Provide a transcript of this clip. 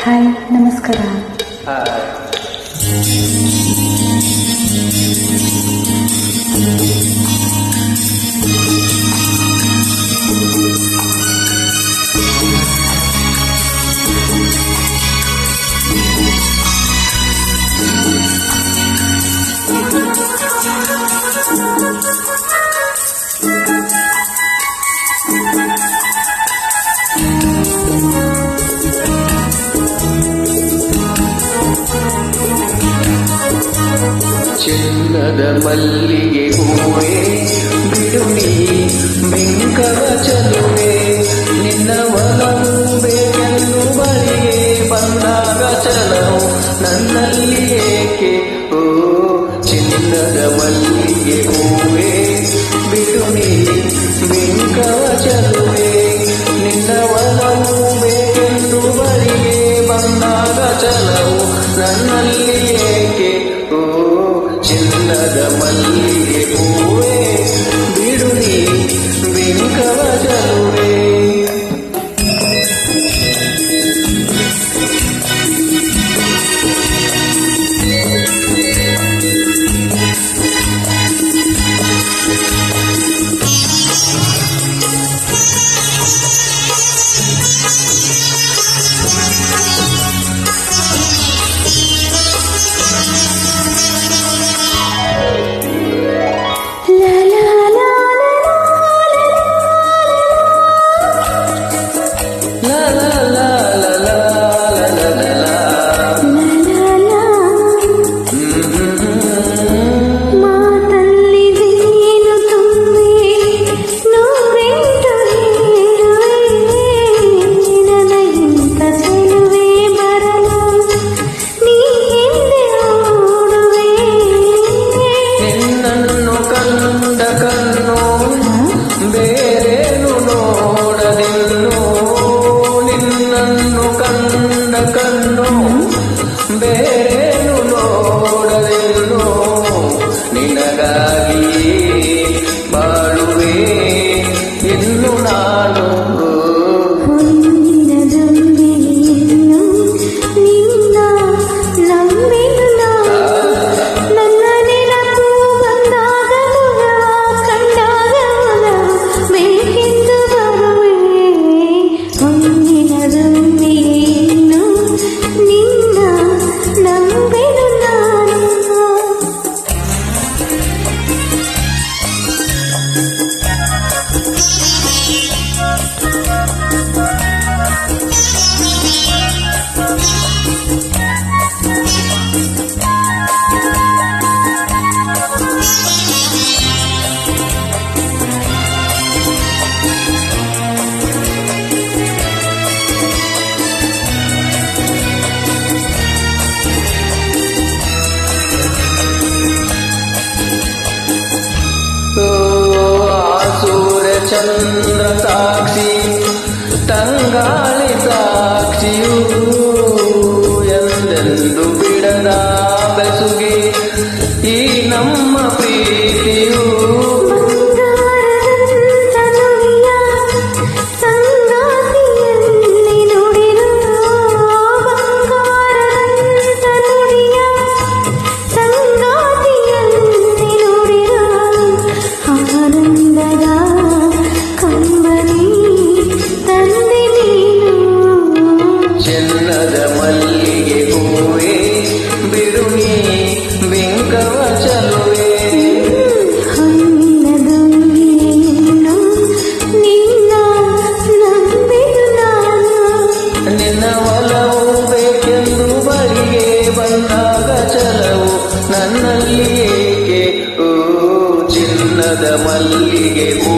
Hi, ನಮಸ್ಕಾರ. ಚಿನ್ನದ ಮಲ್ಲಿಗೆ ಹೂವೇ ಬಿಡು ನೀ ಬೆಂಕವ ಚೆಲುವೆ, ನಿನ್ನ ಒಲವು ಬೇಕೆಂದು ಬಳಿಗೆ ಬಂದಾಗ ಚಲವು ನನ್ನಲ್ಲಿ ಏಕೆ? ಓ ಚಿನ್ನದ ಮಲ್ಲಿಗೆ ಹೂವೇ ಬಿಡು ನೀ ಬೆಂಕವ ಚೆಲುವೆ, ನಿನ್ನ ಒಲವು ಬೇಕೆಂದು ಬಳಿಗೆ ಬಂದಾಗ ಚಲವು ನನ್ನಲ್ಲಿ ಏಕೆ? ಓ ಚಿನ್ನದ ಮಲ್ಲಿಗೆ ಹೂವೇ ಬಿಡು ನೀ ಬೆಂಕವ ಚೆಲುವೆ. ಬೇರೇನು ನೋಡದಿನ್ನು ನಿನ್ನನ್ನು ಕಂಡ ಕಣ್ಣು, ಬೇರೇನು ನೋಡದಿನ್ನು ನಿನಗಾಗಿ ಬಾಳುವೆ ಇನ್ನು ನಾನು. ಚಂದ್ರ ಸಾಕ್ಷಿ ತಂಗಾಳಿ ಸಾಕ್ಷಿಯೂ ಎಂದೆಂದು ಬಿಡದ ಬೆಸುಗೆ ಈ ನಮ್ಮ ಪ್ರೀತಿಯು. ಚಿನ್ನದ ಮಲ್ಲಿಗೆ ಹೂವೇ ಬಿಡು ನೀ ಬೆಂಕವ ಚೆಲುವೆ, ನಿನ್ನ ಒಲವು ಬೇಕೆಂದು ಬಳಿಗೆ ಬಂದಾಗ ಚಲವು ನನ್ನಲ್ಲಿ ಏಕೆ? ಓ ಚಿನ್ನದ ಮಲ್ಲಿಗೆ ಹೂ